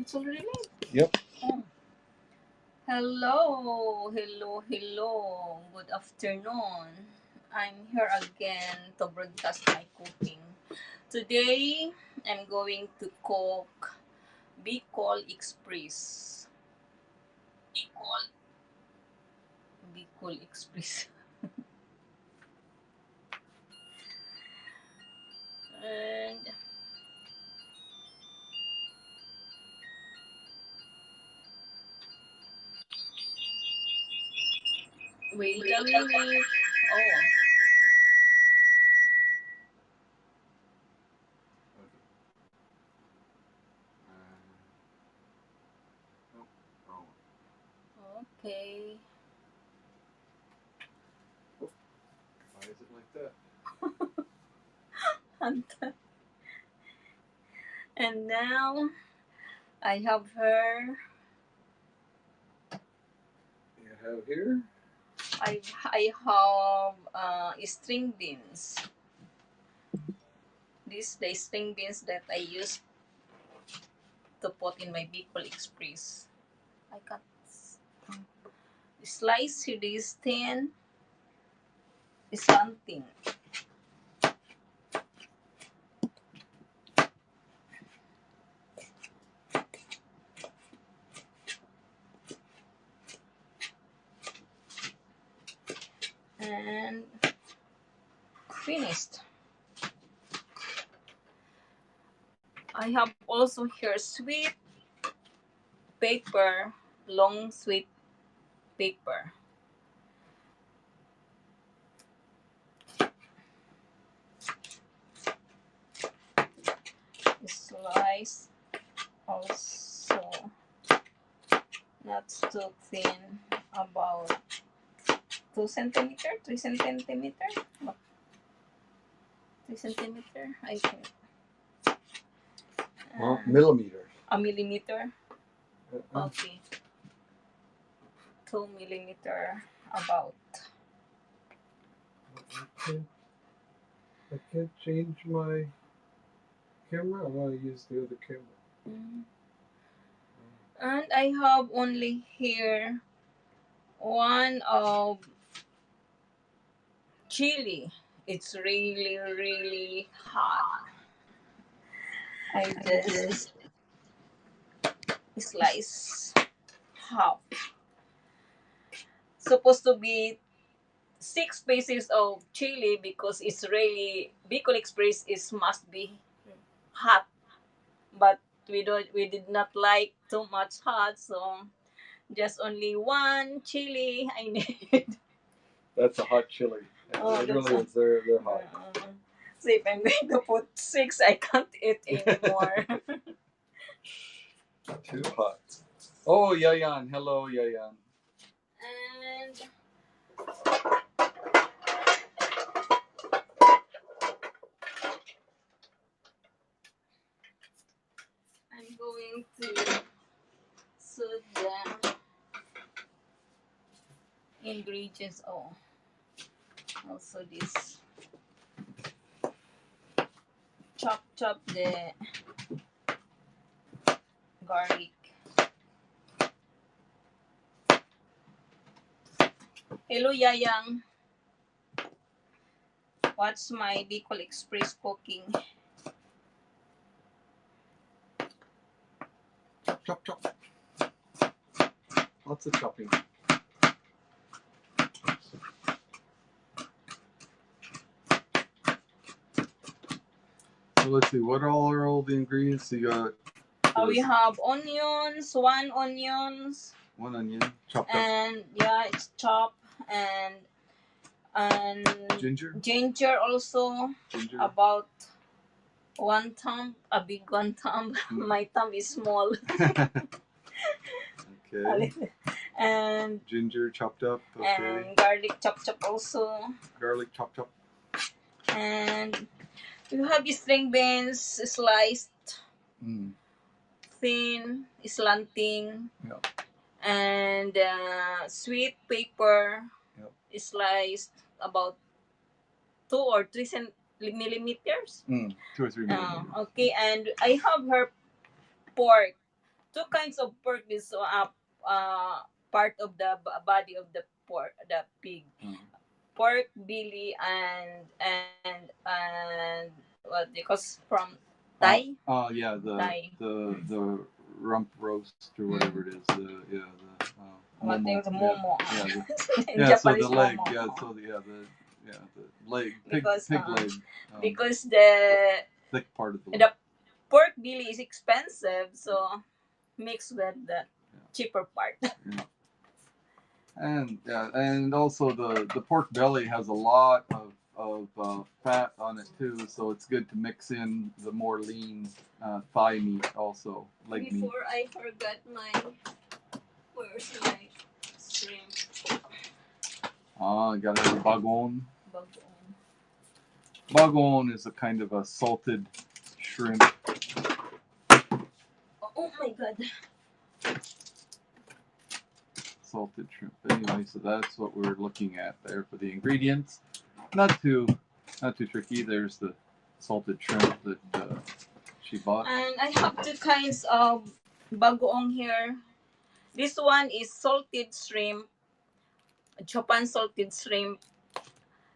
It's already late. Yep. Oh. Hello. Good afternoon. I'm here again to broadcast my cooking. Today, I'm going to cook Bicol Express. Bicol Express. And wait a minute. Oh, okay. Why is it like that? And now I have her. You have here? I have string beans. These the string beans that I use to put in my Bicol Express. I cut slice this thin something. And finished. I have also here sweet paper, long sweet paper. Slice also not too thin, about 2 centimeter, 3 centimeter, 3 centimeter, I think. Millimeters. A millimeter. Okay. 2 millimeter about. I can't change my camera. I want to use the other camera. And I have only here one of chili. It's really hot. I just slice half. Supposed to be 6 pieces of chili because it's really Bicol Express is must be hot, but we did not like too much hot, so just only one chili I need. That's a hot chili. Oh, it really is. They're hot. So if I'm going to put 6, I can't eat anymore. Too hot. Oh, Yayan. Hello, Yayan. And I'm going to soak the ingredients. Oh, also this chop the garlic. Hello, Yayang. Watch my Bicol Express cooking. Chop. Lots of chopping. So let's see. What are all the ingredients? You got. We have onions, one onion chopped up. And yeah, it's chopped, and ginger also. Ginger. About one thumb, a big one thumb. My thumb is small. Okay. And ginger chopped up. Okay. And garlic chopped also. Garlic chopped up. And you have string beans sliced thin, slanting. Yep. And sweet pepper. Yep. Sliced about 2 or 3 millimeters. 2 or 3 millimeters. Okay, and I have her pork two kinds of pork is part of the body of the pork, the pig. Pork belly and what they call from thigh. Yeah, Thigh. the rump roast or whatever it is. What they momo. call the momo. In Yeah. So the Japanese, leg. momo. Yeah. So the leg. Because Pig leg. because the Thick part of the leg. the pork belly is expensive, so mixed with the cheaper part. Yeah. And also the pork belly has a lot of fat on it too, so it's good to mix in the more lean thigh meat also, leg meat. Before I forgot where's my shrimp? Gotta have a bagoong. Bagoong. Bagoong is a kind of a salted shrimp. Oh my god. Salted shrimp. Anyway, so that's what we're looking at there for the ingredients. Not too tricky. There's the salted shrimp that she bought. And I have two kinds of bagoong here. This one is salted shrimp, Japan salted shrimp.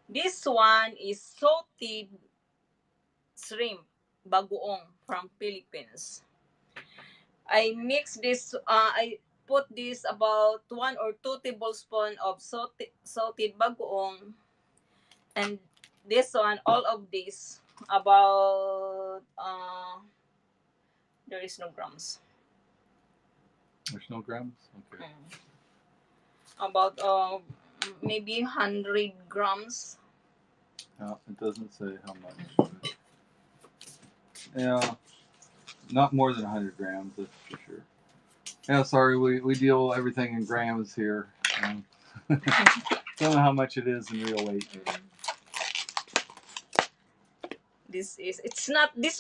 This one is salted shrimp, bagoong from Philippines. I mix this. I put this about 1 or 2 tablespoons of salted bagoong, and this one, all of this about there is no grams. There's no grams. Okay. About maybe 100 grams. Yeah, it doesn't say how much. Yeah, not more than 100 grams, that's for sure. Yeah, sorry, we deal everything in grams here. Don't know how much it is in real weight. This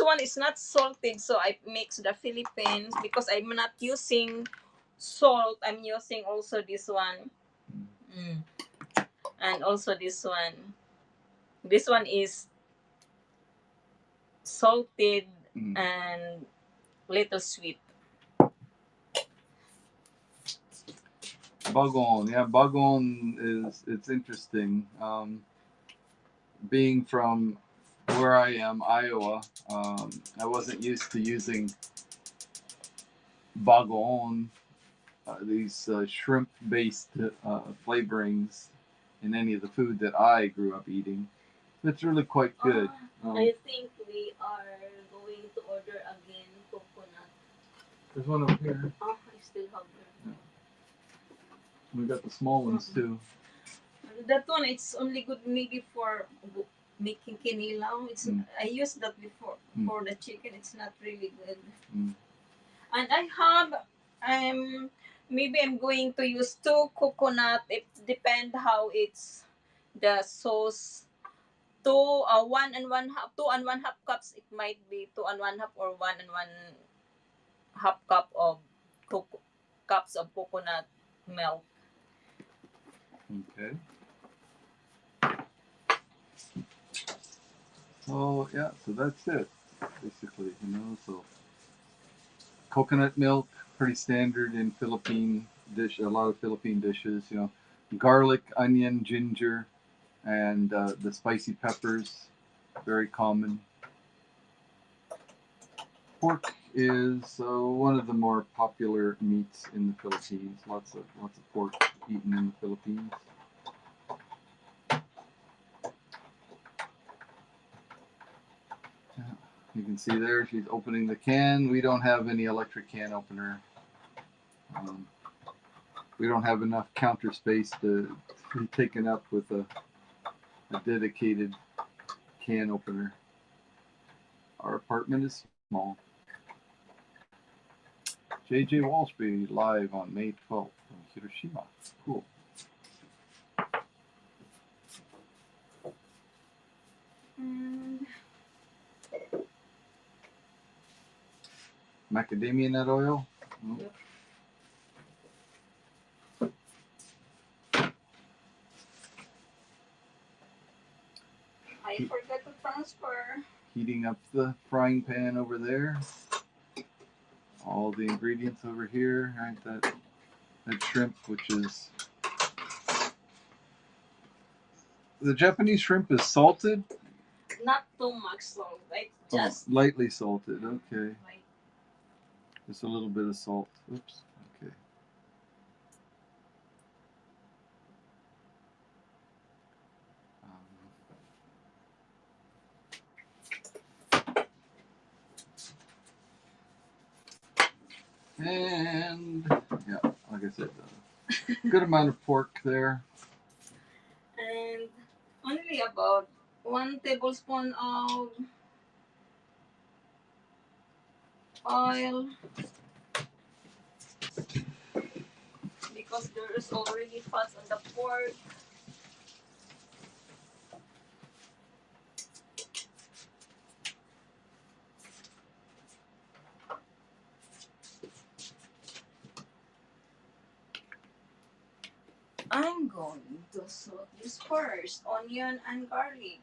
one is not salted, so I mix the Philippines because I'm not using salt. I'm using also this one. And also this one. This one is salted and little sweet. Bagoong, yeah, bagoong it's interesting. Being from where I am, Iowa, I wasn't used to using bagoong, these shrimp-based flavorings in any of the food that I grew up eating. It's really quite good. I think we are going to order again coconut. There's one over here. I still have there. Yeah. We got the small ones too. That one, it's only good maybe for making kinilaw. I used that before for the chicken. It's not really good. And I have maybe I'm going to use 2 coconut. It depends how it's the sauce. 2 and 1/2 cups. It might be 2 and 1/2 or 1 and 1/2 cup of cups of coconut milk. Okay. So yeah, so that's it, basically. So coconut milk, pretty standard in Philippine dish. A lot of Philippine dishes. Garlic, onion, ginger, and the spicy peppers, very common. Pork is one of the more popular meats in the Philippines. Lots of pork eaten in the Philippines. You can see there she's opening the can. We don't have any electric can opener. We don't have enough counter space to be taken up with a dedicated can opener. Our apartment is small. J.J. Walshby live on May 12th from Hiroshima. Cool. Macadamia nut oil. Yep. I forgot to transfer. Heating up the frying pan over there. all the ingredients over here. Right, that shrimp, which is the Japanese shrimp, is salted. Not too much salt, like just lightly salted. Okay, like just a little bit of salt. Oops. Okay. And yeah, like I said, good amount of pork there. and only about 1 tablespoon of oil because there is already fats on the pork. I'm going to saute this first, onion and garlic.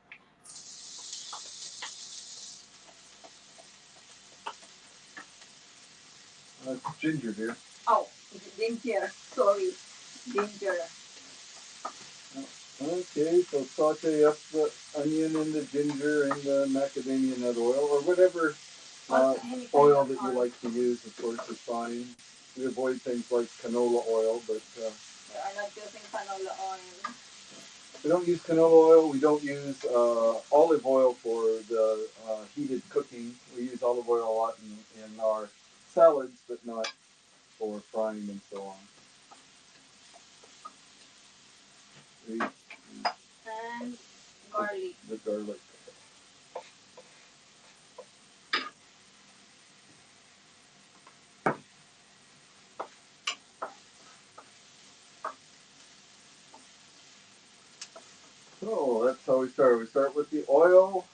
Ginger, dear. Oh, ginger. Sorry, ginger. Okay, so saute up the onion and the ginger and the macadamia nut oil, or whatever oil that you like to use, of course, is fine. We avoid things like canola oil, but we are not using canola oil. we don't use canola oil. We don't use olive oil for the heated cooking. We use olive oil a lot in our salads, but not for frying and so on. And garlic. The garlic. So that's how we start. We start with the oil,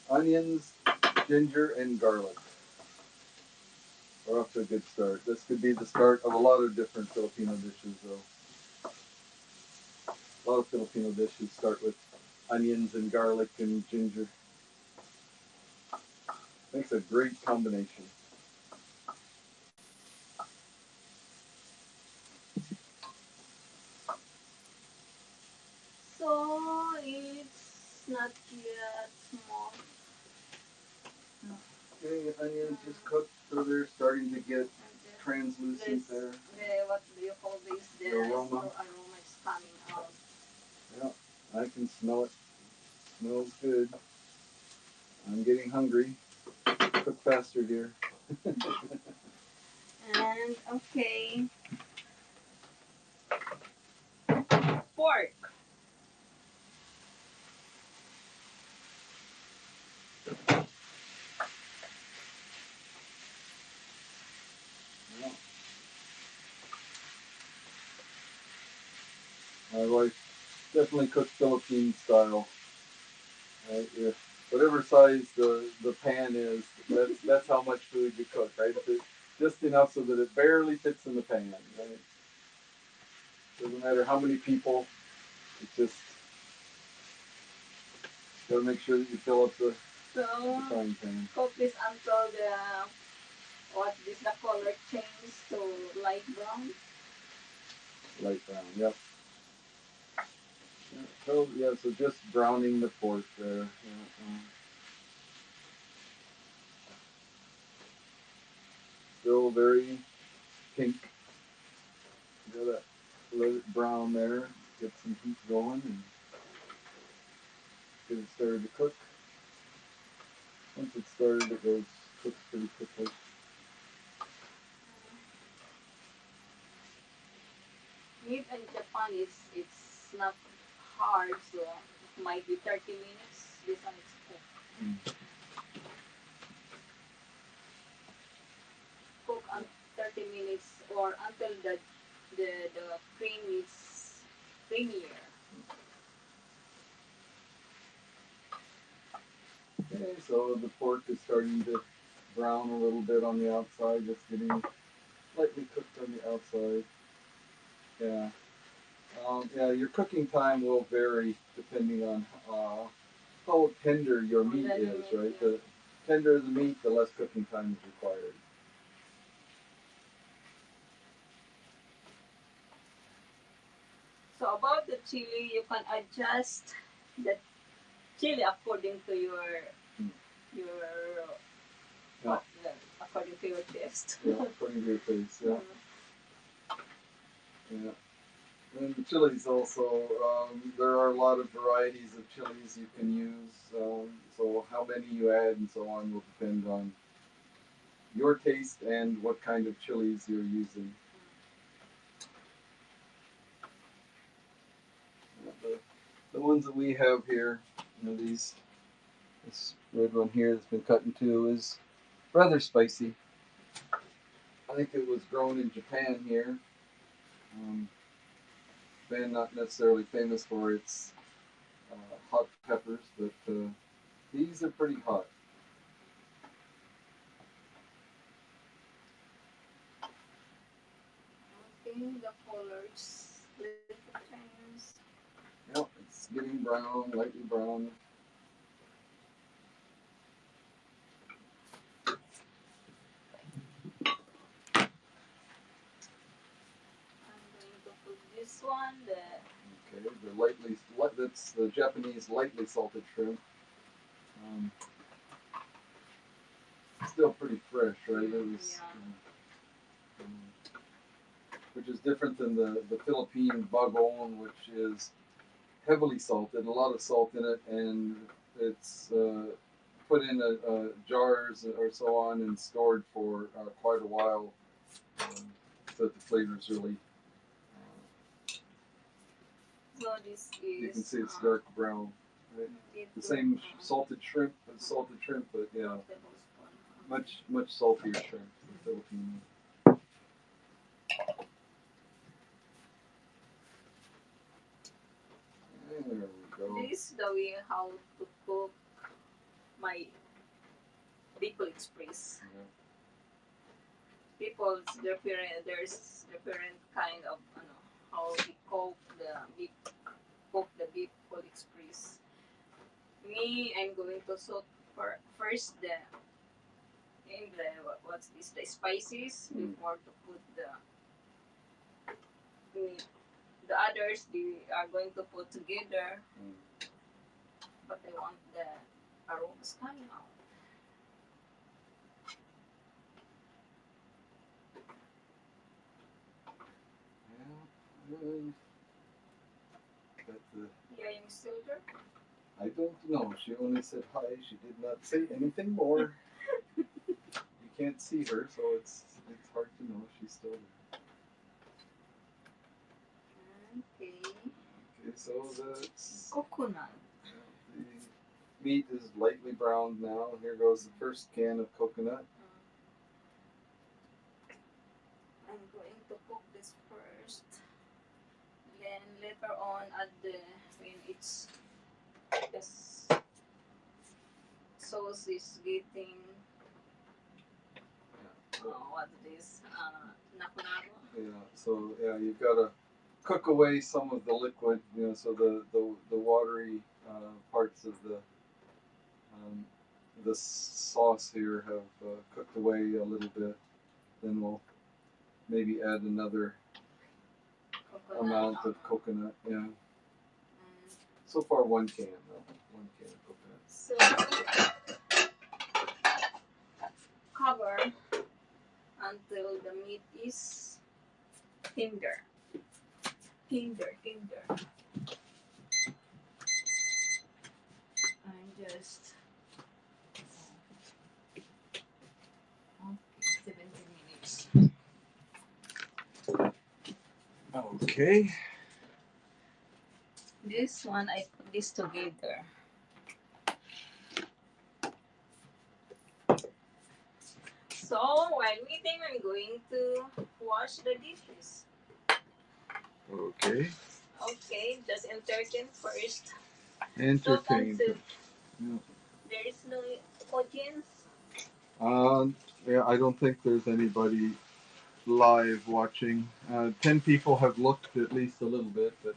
onions, ginger, and garlic. We're off to a good start. This could be the start of a lot of different Filipino dishes, though. A lot of Filipino dishes start with onions and garlic and ginger. Makes a great combination. So it's not yet small. Okay, onions just cooked, so they're starting to get translucent there. What do you call this? The aroma. Aroma is coming out. Yeah, I can smell it. Smells good. I'm getting hungry. Cook faster, dear. And okay, pork. Yeah. My wife definitely cooks Philippine style. Right? If whatever size the pan is, that's how much food you cook, right? If it, just enough so that it barely fits in the pan, right? Doesn't matter how many people, it's just gotta make sure that you fill up the frying pan. Cook this until the color changes to light brown. Light brown, yep. So yeah, so just browning the pork there. Yeah, still very pink. You gotta let it brown there. Get some heat going and get it started to cook. Once it's started, it goes cooks pretty quickly. Meat in Japan it's not hard, so it might be 30 minutes. This one is cooked. Cook on 30 minutes or until the cream is creamier. Okay, so the pork is starting to brown a little bit on the outside, just getting lightly cooked on the outside. Yeah. Yeah, your cooking time will vary depending on how tender your meat is, right? The tender the meat, the less cooking time is required. chili, you can adjust the chili according to your Yeah. according to your taste. Yeah, according to your taste. Yeah. Yeah. And the chilies also, there are a lot of varieties of chilies you can use. So how many you add and so on will depend on your taste and what kind of chilies you're using. The ones that we have here, this red one here that's been cut in two is rather spicy. I think it was grown in Japan here. Japan not necessarily famous for its hot peppers, but these are pretty hot. Okay, the colors, little Chinese. Yep, it's getting brown, lightly brown. I'm going to put this one, Okay, the lightly that's the Japanese lightly salted shrimp. Um, Still pretty fresh, right? It was, which is different than the Philippine bagoong, which is heavily salted, a lot of salt in it, and it's put in jars or so on and stored for quite a while, so that the flavors really. so this You can is see it's dark brown. Right? The same salted shrimp, but yeah, much saltier shrimp. The Philippine. There we go. This is the way how to cook my Bicol Express. Yeah. There's different kind of how we cook the Bicol Express. Me, I'm going to soak first what's this, the spices before to put the meat. The others they are going to put together, but I want the aromas coming out. Yeah. But Yeah, you still there? I don't know. She only said hi. She did not say anything more. You can't see her, so it's hard to know if she's still there. Okay. Okay, so the Coconut. the meat is lightly browned now. Here goes the first can of coconut. I'm going to cook this first. Then later on add when it's the sauce is getting what this nakunaro. Yeah. So yeah, you've got to cook away some of the liquid. So the watery parts of the sauce here have cooked away a little bit. Then we'll maybe add another amount of coconut. Yeah. So far, one can though. One can of coconut. So cover until the meat is tender. Tender. And just 17 minutes. Okay. This one I put this together. So while waiting, I'm going to wash the dishes. Okay. Okay, just entertain first. Entertain. Yeah. There is no audience. Yeah, I don't think there's anybody live watching. 10 people have looked at least a little bit, but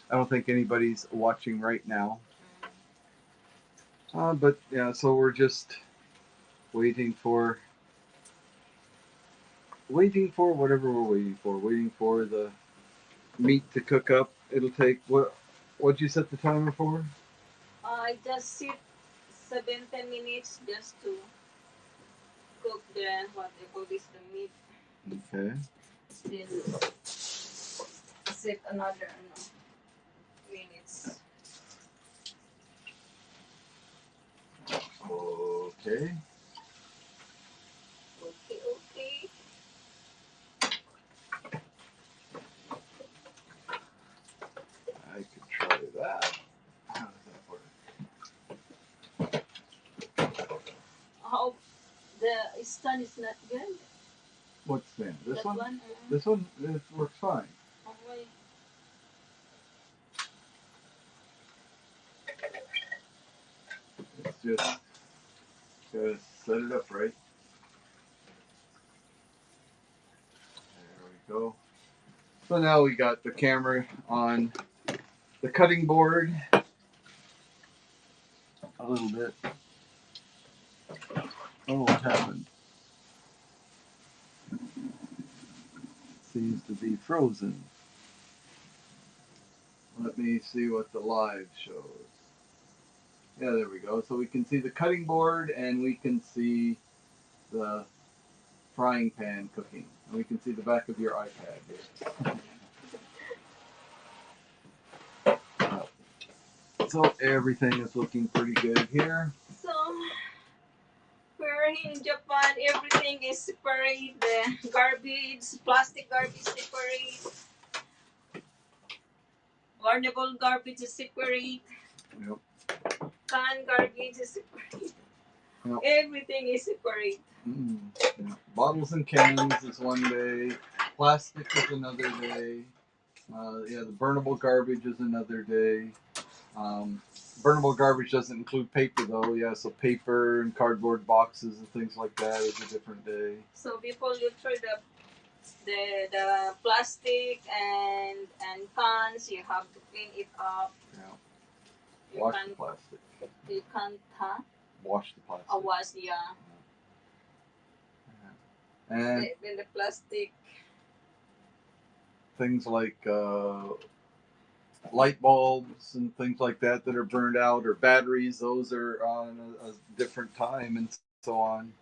I don't think anybody's watching right now. But yeah, so we're just waiting for whatever we're waiting for. Waiting for the meat to cook up, it'll take what? What'd you set the timer for? I just sit 7-10 minutes just to cook the what they call this the meat. Okay. Then set another minutes. Okay. Okay, okay. I could try that. How does that work? How the stand is not good. What stand? This That one? one. This one? It works fine. Okay. It's just gotta set it up right. There we go. So now we got the camera on the cutting board a little bit. Oh, what happened? Seems to be frozen. Let me see what the live shows. Yeah, there we go. So we can see the cutting board and we can see the frying pan cooking. And we can see the back of your iPad here. So everything is looking pretty good here. So we're in Japan. Everything is separate. The garbage, plastic garbage separate. Garnable garbage is separate. Yep. Can garbage is separate. Yep. Everything is separate. Yeah. Bottles and cans is one day. Plastic is another day. Yeah, the burnable garbage is another day. Burnable garbage doesn't include paper though. Yeah, so paper and cardboard boxes and things like that is a different day. So people you throw the plastic and cans. You have to clean it up. Yeah. Wash the plastic. You can't, huh? Wash the plastic. Wash, yeah. And then the plastic. Things like light bulbs and things like that that are burned out, or batteries, those are on a different time, and so on.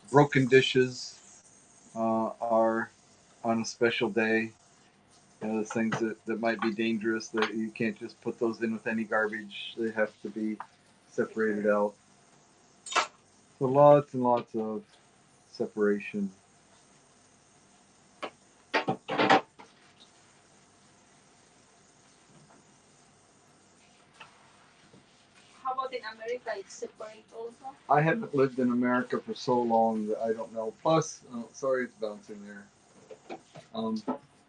Broken dishes are on a special day. Those things that might be dangerous, that you can't just put those in with any garbage. They have to be separated out. So lots and lots of separation. How about in America? It's separate also. I haven't lived in America for so long that I don't know. Plus, sorry, it's bouncing there.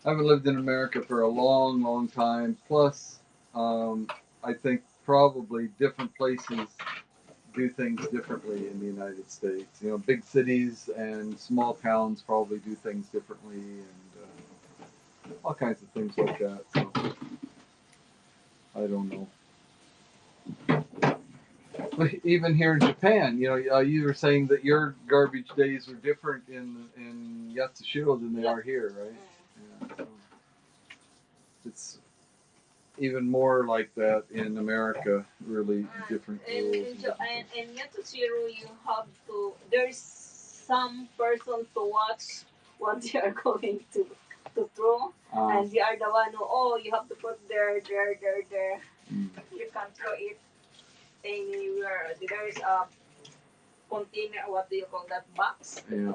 I haven't lived in America for a long, long time. Plus, I think probably different places do things differently in the United States. You know, big cities and small towns probably do things differently, and all kinds of things like that. So I don't know. But even here in Japan, you know, you were saying that your garbage days are different in Yatsushiro than they are here, right? Yeah. So it's even more like that in America. Really different rules. And Yatsushiro, you have to. There's some person to watch what they are going to throw, and they are the one who you have to put there. You can't throw it anywhere. There is a container. What do you call that box? Yeah.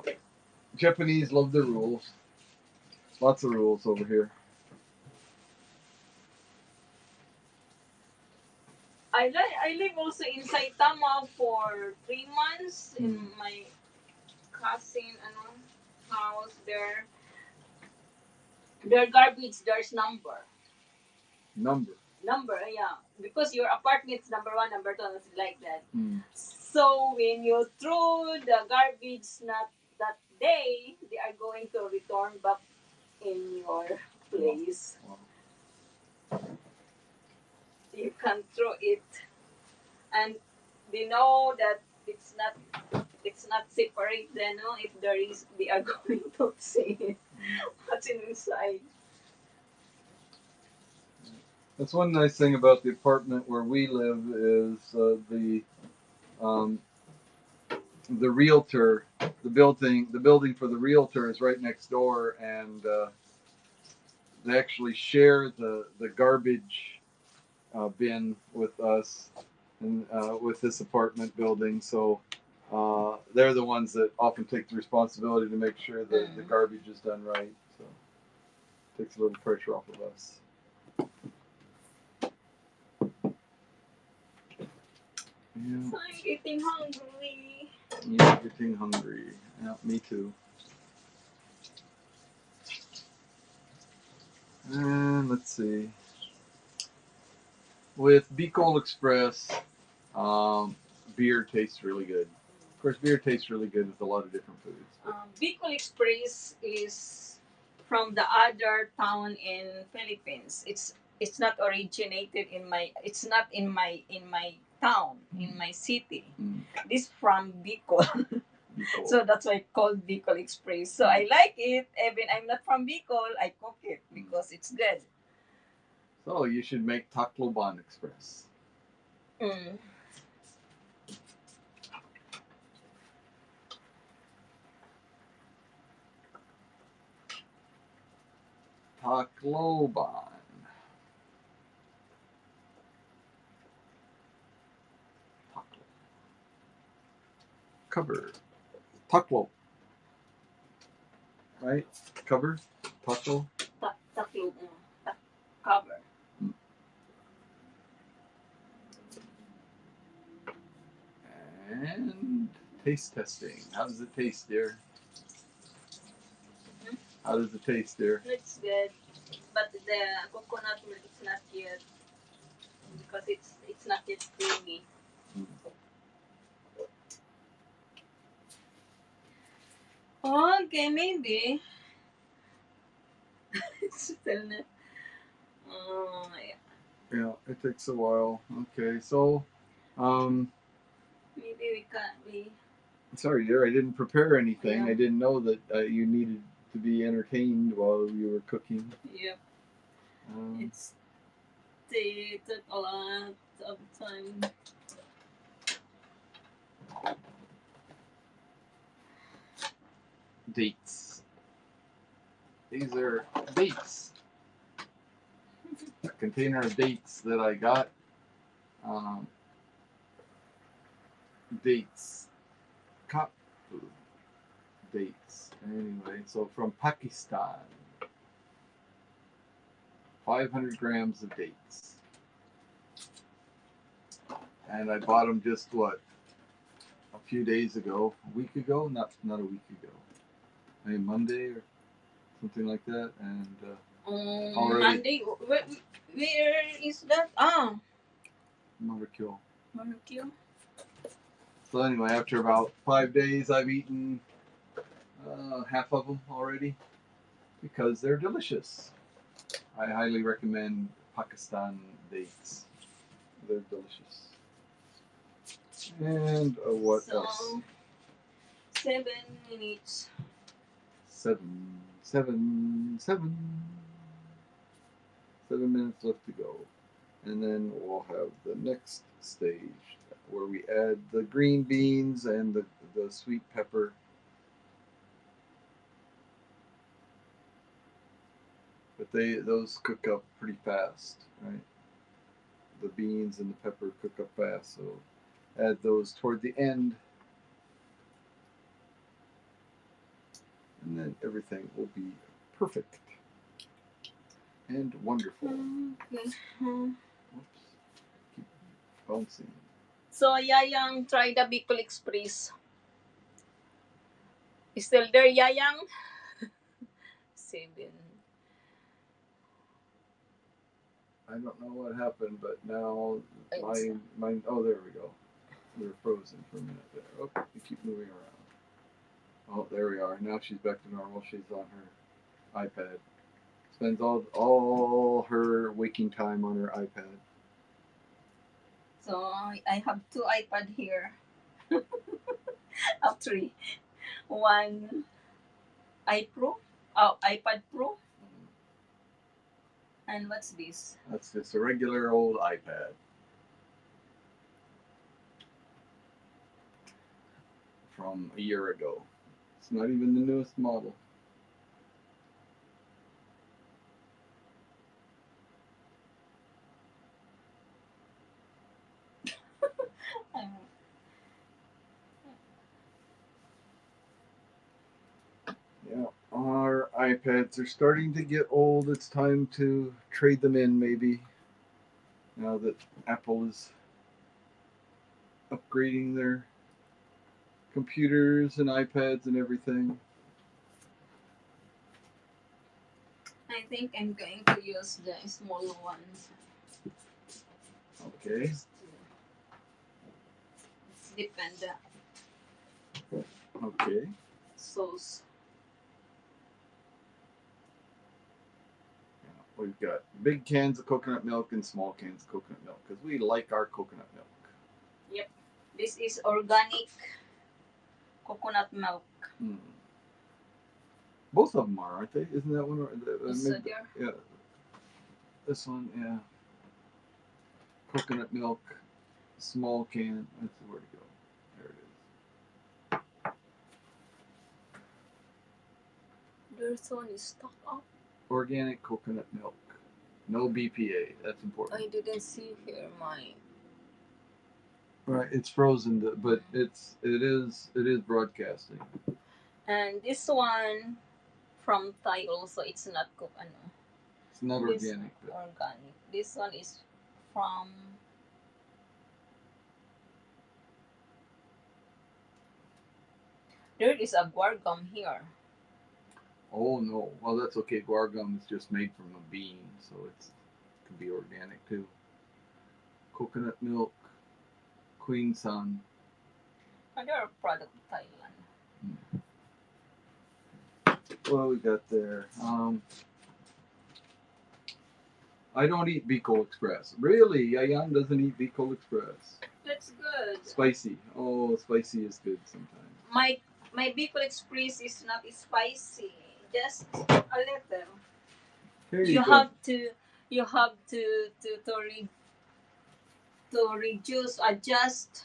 Japanese love the rules. Lots of rules over here. I live also in Saitama for 3 months in my cousin house there. Their garbage there's number, yeah, because your apartment's number one, number two, it's like that. So when you throw the garbage not that day, they are going to return back in your place. Wow. You can throw it, and they know that it's not separate. Then no, if there is, they are going to see what's inside. That's one nice thing about the apartment where we live is um, the realtor, the building for the realtor is right next door, and they actually share the garbage bin with us and with this apartment building. So they're the ones that often take the responsibility to make sure that the garbage is done right. So it takes a little pressure off of us. Yeah. So I'm getting hungry. You're getting hungry. Yeah, me too. And let's see. With Bicol Express, um, beer tastes really good. Of course, beer tastes really good with a lot of different foods. Bicol Express is from the other town in Philippines. It's not originated in my. It's not in my town in my city. Mm. This from Bicol. Bicol. So that's why it's called Bicol Express. So I like it. Even I'm not from Bicol, I cook it because it's good. So you should make Tacloban Express. Mm. Tacloban. Taclo. Cover. Taclo. Right? Cover. Taclo. Taklo. Cover. And taste testing. How does it taste, dear? How does it taste, dear? It's good, but the coconut milk is not yet because it's not yet creamy. Mm. Okay, maybe. It's still not. Yeah. Yeah, it takes a while. Okay, so, Maybe we can we. sorry, dear, I didn't prepare anything. Yeah. I didn't know that you needed to be entertained while you were cooking. Yep. Um, They took a lot of time. dates. These are dates. A container of dates that I got. Um, dates. Cup dates. Anyway, so from Pakistan. 500 grams of dates. And I bought them just what? A few days ago. A week ago? Not a week ago. Maybe Monday or something like that. And already. Monday. Where is that? Molecule. Molecule. So anyway, after about 5 days, I've eaten half of them already because they're delicious. I highly recommend Pakistan dates. They're delicious. And what else? 7 minutes. 7 minutes left to go. And then we'll have the next stage where we add the green beans and the sweet pepper. But those cook up pretty fast, right? The beans and the pepper cook up fast, so add those toward the end, and then everything will be perfect and wonderful. Okay. Whoops, keep bouncing. So Yayang try the Bicol Express. Is still there, Yayang? 7. I don't know what happened, but now my oh, there we go. We were frozen for a minute there. Oh, we keep moving around. Oh, there we are. Now she's back to normal. She's on her iPad. Spends all her waking time on her iPad. So I have 2 iPad here. Three. One iPro. Oh, iPad Pro. And what's this? That's just a regular old iPad from a year ago. It's not even the newest model. Um, Yeah, our iPads are starting to get old. It's time to trade them in, maybe. Now that Apple is upgrading their computers and iPads and everything. I think I'm going to use the smaller ones. Okay. It's depend Okay. sauce. We've got big cans of coconut milk and small cans of coconut milk because we like our coconut milk. Yep. This is organic coconut milk. Mm. Both of them are, aren't they? Isn't that one? So there. Yeah. This one, yeah. Coconut milk, small can. Let's see where to go. There it is. There's one is stuck up. Organic coconut milk. No BPA. That's important. I didn't see here my. Right, it's frozen, but it is broadcasting. And this one from Thai also. It's not cooked. Ano. It's not This organic. But organic. This one is from. There is a guar gum here. oh no, well that's okay. Guar gum is just made from a bean, so it can be organic too. Coconut milk, Queen Sun. Another product of Thailand. What we got there? I don't eat Bicol Express. Really, Yayan doesn't eat Bicol Express. That's good. Spicy. Oh, spicy is good sometimes. My Bicol Express is not spicy. Just a little. Here You you go. have to to reduce adjust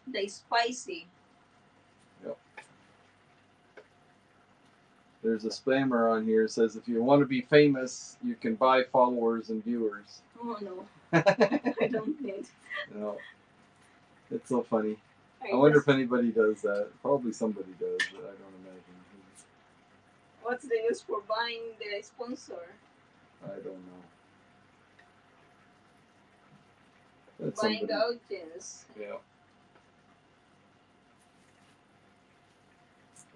the spicy. Yep. There's a spammer on here that says if you want to be famous, you can buy followers and viewers. Oh no, I don't need. No, it's so funny. I wonder if anybody does that. Probably somebody does, but I don't imagine. What's the use for buying the sponsor? I don't know. That's Buying somebody. the audience. Yeah.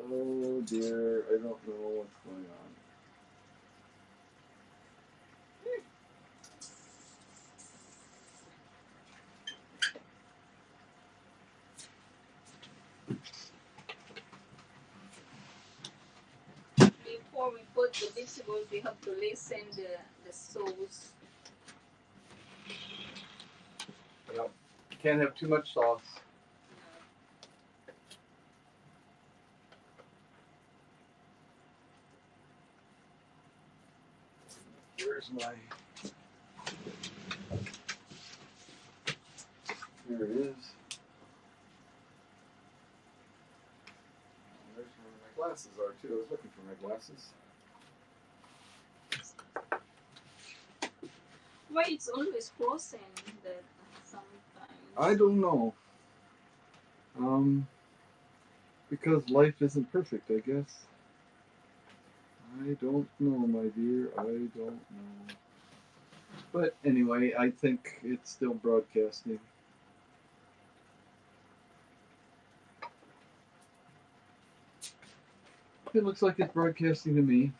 Oh dear, I don't know what's going on. Before we put the vegetables, we have to listen the sauce. Yep. Can't have too much sauce. Where's my? Here it is. There's where my glasses are too. I was looking for my glasses. Why it's always frozen? That sometimes. I don't know. Because life isn't perfect, I guess. I don't know, my dear. I don't know. But anyway, I think it's still broadcasting. It looks like it's broadcasting to me.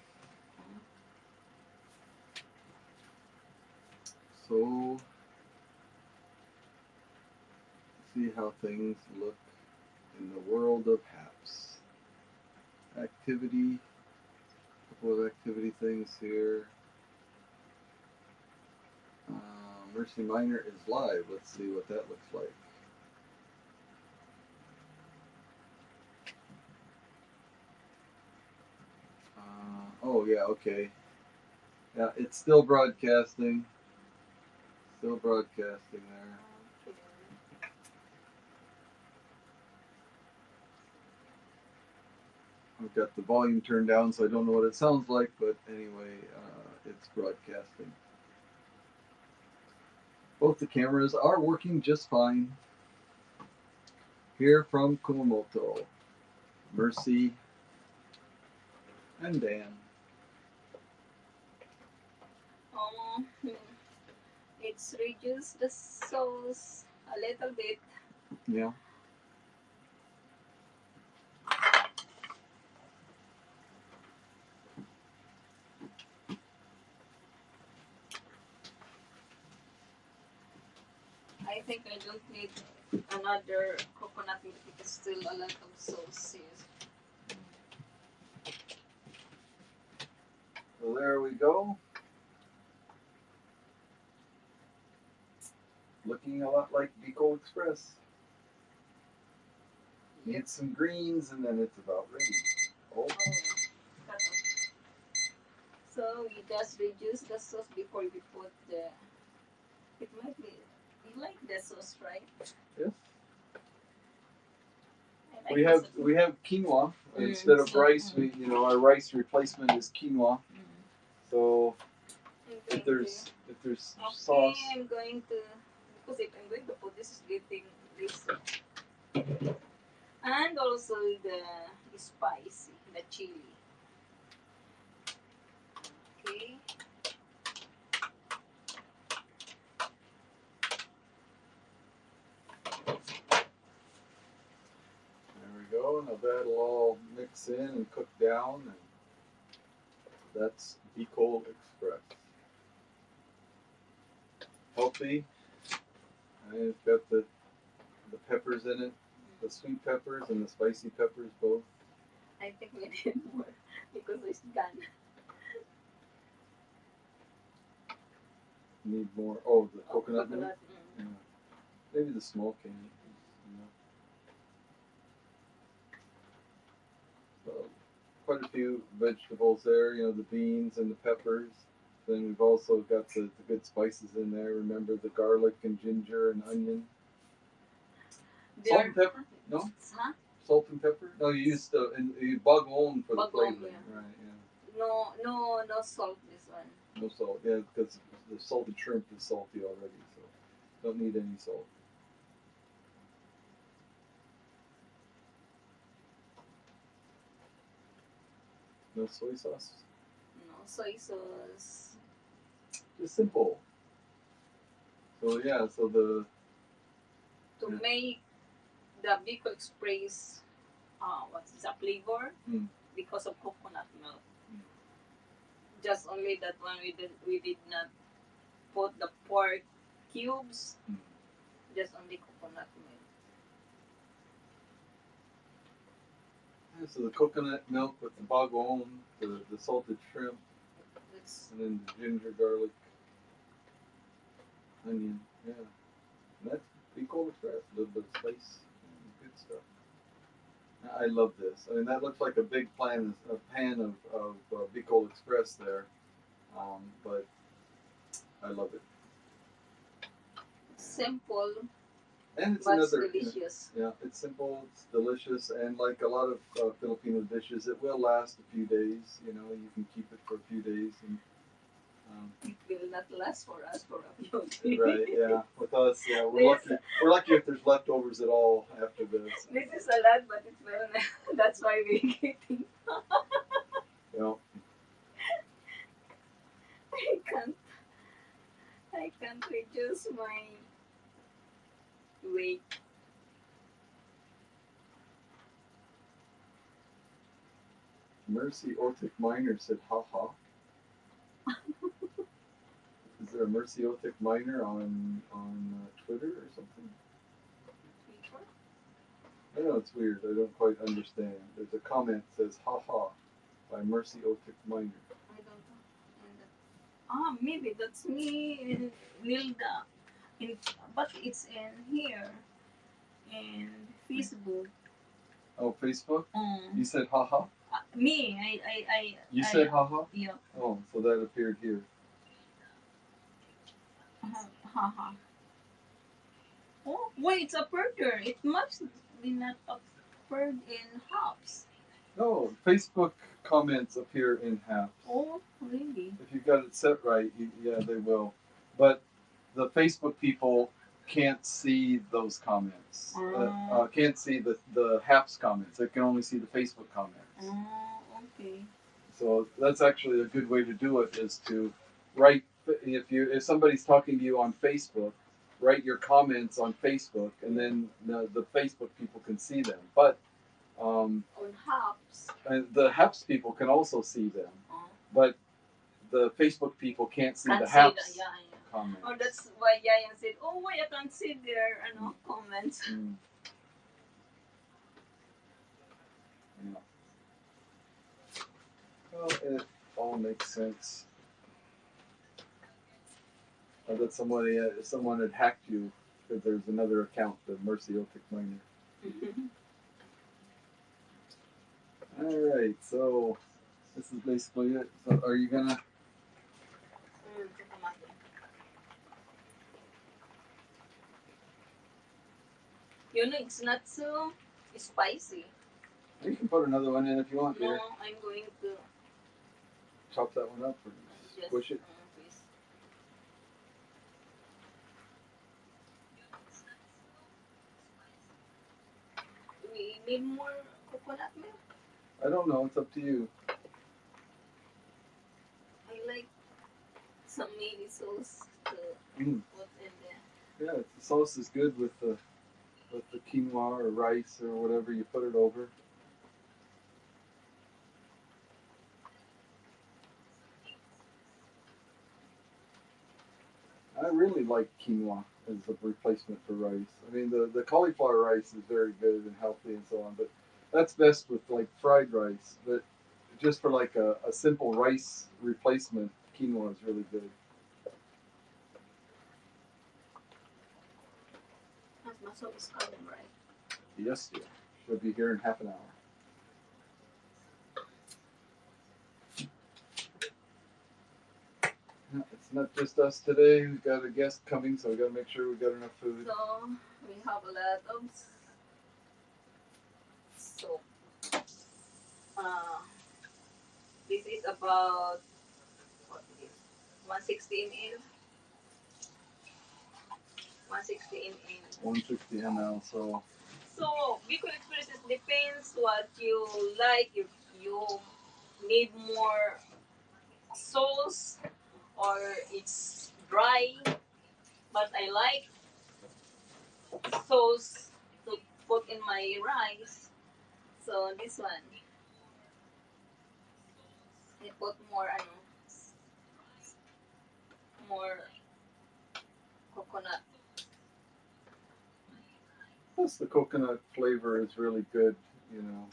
So, see how things look in the world of HAPS. Activity, a couple of activity things here. Mercy Minor is live. Let's see what that looks like. Oh yeah, okay. Yeah, it's still broadcasting. Still broadcasting there. Okay. I've got the volume turned down, so I don't know what it sounds like, but anyway, it's broadcasting. Both the cameras are working just fine. Here from Kumamoto, Mercy and Dan. Um, it's reduced the sauce a little bit. Yeah. I think I don't need another coconut milk because still a lot of sauce is. So there we go. Looking a lot like Bicol Express. Need some greens and then it's about ready. Oh, Cut off. So we just reduce the sauce before we put the. It might be. You like the sauce, right? yes. I like We the have sauce. we have quinoa instead of rice. We our rice replacement is quinoa. So if there's Okay, sauce, I'm going to because if I'm going to put this is getting this and also the spicy, the chili. Okay. there we go. Now that'll all mix in and cook down, and that's Bicol Express. Healthy, and it's got the peppers in it, the sweet peppers and the spicy peppers both. I think we need more because it's done. Need more. Oh, the coconut milk. Coconut. Yeah. Maybe the small can. You know. So quite a few vegetables there. You know, the beans and the peppers. Then we've also got the good spices in there. Remember the garlic and ginger and onion. Salt and pepper? No. Huh? Salt and pepper? No, you used you bagoong for the Bagoong, flavoring, yeah. right? Yeah. No salt this one. No salt. Yeah, because the salted shrimp is salty already, so don't need any salt. No soy sauce. No soy sauce. Just simple. So yeah, so the To yeah. make the Bicol Express, what's the flavor? Because of coconut milk. Just only that one we did not put the pork cubes. Just only coconut milk. Yeah, so the coconut milk with the bagoong, the salted shrimp, and then the ginger, garlic, onion. Yeah, and that's Bicol Express. A little bit of spice, good stuff. I love this. I mean, that looks like a big pan of Bicol Express there, but I love it. Simple, And it's but another, delicious. yeah, it's simple, it's delicious, and like a lot of Filipino dishes, it will last a few days. You know, you can keep it for a few days, and It will not last for us for a few days. right, yeah. With us, yeah, we're lucky. We're lucky if there's leftovers at all after this. This is a lot, but it's well. That's why we're getting. Yeah. I can't. I can't reduce my weight. Mercy Otic Minor said, "Ha ha." Is there a Mercy Otic Minor on Twitter or something? I know it's weird. I don't quite understand. There's a comment that says "Ha ha" by Mercy Otic Minor. I don't know. Maybe that's me, Lilda. In, but it's in here in Facebook. Oh, Facebook. You said "Ha ha." Me, You said haha? Yeah. Oh, so that appeared here. Haha. Oh, wait, it's appeared there. It must be not appeared in Hops. No, Facebook comments appear in halves. Oh, really? If you've got it set right, yeah, they will. But the Facebook people can't see those comments. Can't see the HAPS comments. They can only see the Facebook comments. Okay. So that's actually a good way to do it is to write if somebody's talking to you on Facebook, write your comments on Facebook, and then the Facebook people can see them. But On Hops. and the HAPS people can also see them, but the Facebook people can't see the HAPS comments. Oh, that's why Yayan said, "Oh, why I can't see their comments." Yeah. Well, it all makes sense. I bet someone had hacked you because there's another account, the Mercy Otic Miner. All right, so this is basically it. So are you gonna? You know, it's not so spicy. You can put another one in if you want. No, Dear. I'm going to Chop that one up or squish it. Please. We need more coconut milk. I don't know. It's up to you. I like some maybe sauce to Mm. put in there. Yeah, the sauce is good with the quinoa or rice or whatever you put it over. I really like quinoa as a replacement for rice. I mean, the cauliflower rice is very good and healthy and so on, but that's best with like fried rice. But just for like a simple rice replacement, quinoa is really good. My soup is coming, right? Yes, dear. She'll be here in half an hour. It's not just us today. We've got a guest coming, so we got to make sure we got enough food. So we have a lot of soap. Uh, this is about what is it? 160 ml. 160 ml. 160 ml. So Bicol Express depends what you like. If you need more sauce or it's dry, but I like sauce to put in my rice. So this one, I put more more coconut. Plus, the coconut flavor is really good. You know,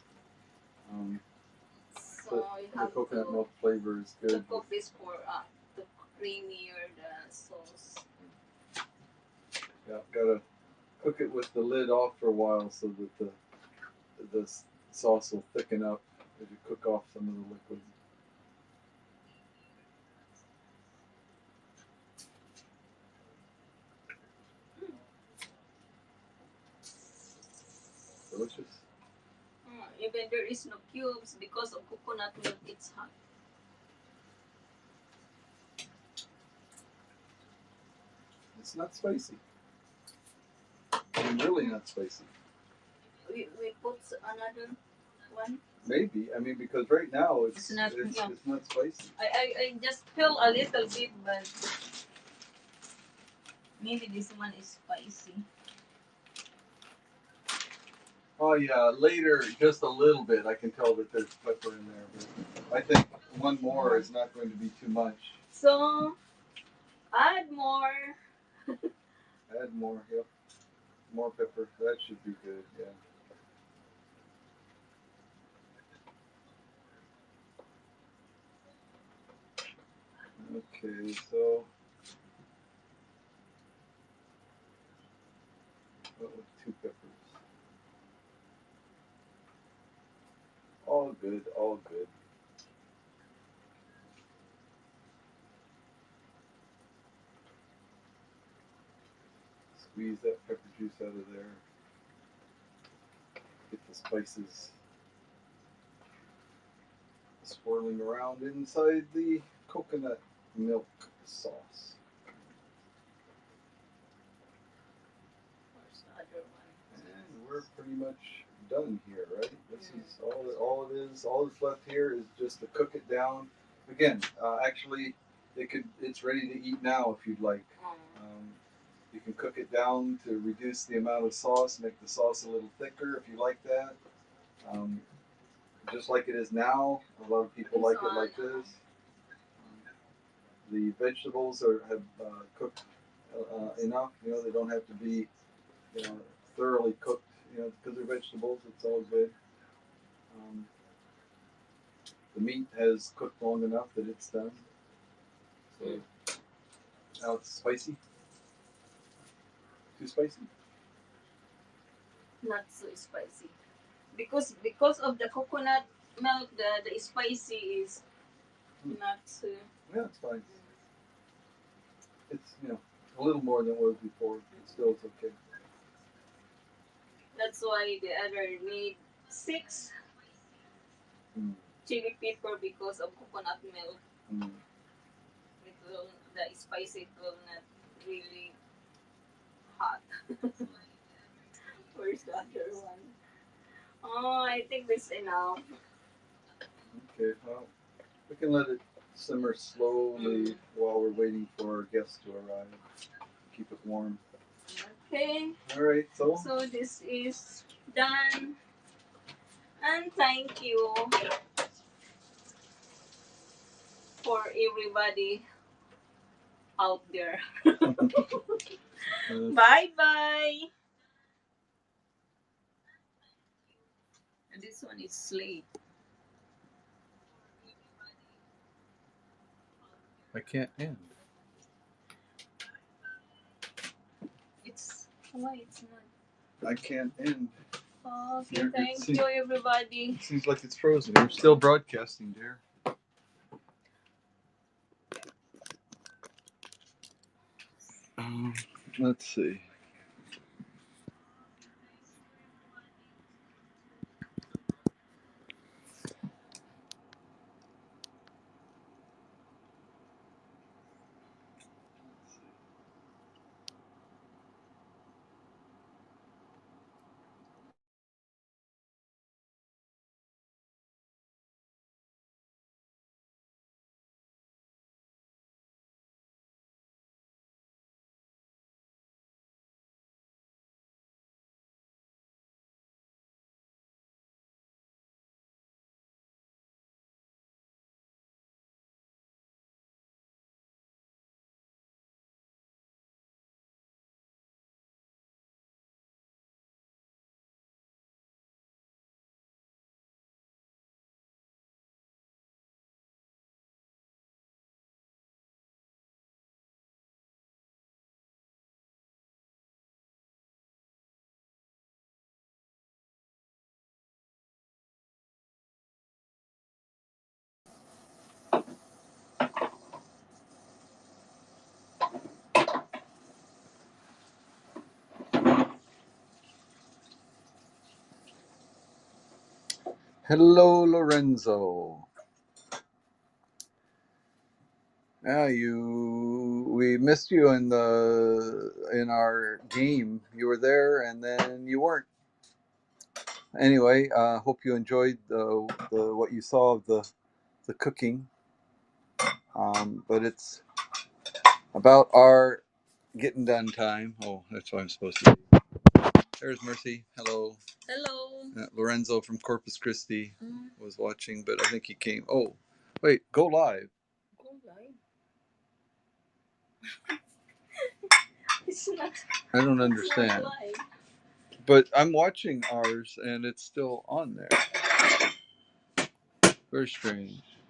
So you the have coconut to, milk flavor is good. cook this for to creamier the sauce. Yeah, gotta cook it with the lid off for a while so that the sauce will thicken up as you cook off some of the liquid. Delicious. Even there is no cubes because of coconut milk, it's hot. It's not spicy. I mean, really not spicy. We put another one. Maybe. I mean, because right now It's not. it's Yeah. not spicy. I just feel a little bit, but maybe this one is spicy. Oh yeah, later just a little bit. I can tell that there's pepper in there, but I think one more is not going to be too much. So add more. Add more. Yep. More pepper. That should be good. Yeah. Okay, so what was 2 peppers? All good. good, all good. Squeeze that pepper juice out of there. Get the spices swirling around inside the coconut milk sauce. Where's the other one? And we're pretty much done here, right? This is all it is. All that's left here is just to cook it down. Again, actually, it's ready to eat now if you'd like. You can cook it down to reduce the amount of sauce, make the sauce a little thicker if you like that. Um, just like it is now, a lot of people like it like this. The vegetables have cooked enough. You know, they don't have to be thoroughly cooked. You know, because they're vegetables, it's all good. Um, the meat has cooked long enough that it's done. So now it's spicy. Too spicy? Not so spicy. Because of the coconut milk, the spicy is not so. Yeah, it's fine. It's a little more than it was before, but still it's okay. That's why the other need 6 chili pepper because of coconut milk. It will the spicy will not really hot. Where's the other one? Oh, I think this is enough. Okay, well, we can let it simmer slowly while we're waiting for our guests to arrive. Keep it warm. Okay. All right, So this is done. And thank you for everybody out there. Bye bye. And this one is slate. I can't end. It's why it's not. I can't end. Okay, thank you everybody. It seems like it's frozen. You're still broadcasting, dear. Let's see. Hello, Lorenzo. Yeah, we missed you in our game. You were there, and then you weren't. Anyway, hope you enjoyed the what you saw of the cooking. But it's about our getting done time. Oh, that's what I'm supposed to do. There's Mercy. Hello. Hello. Lorenzo from Corpus Christi was watching, but I think he came. Oh, wait, go live. Go live. It's not. I don't understand. But I'm watching ours, and it's still on there. Very strange.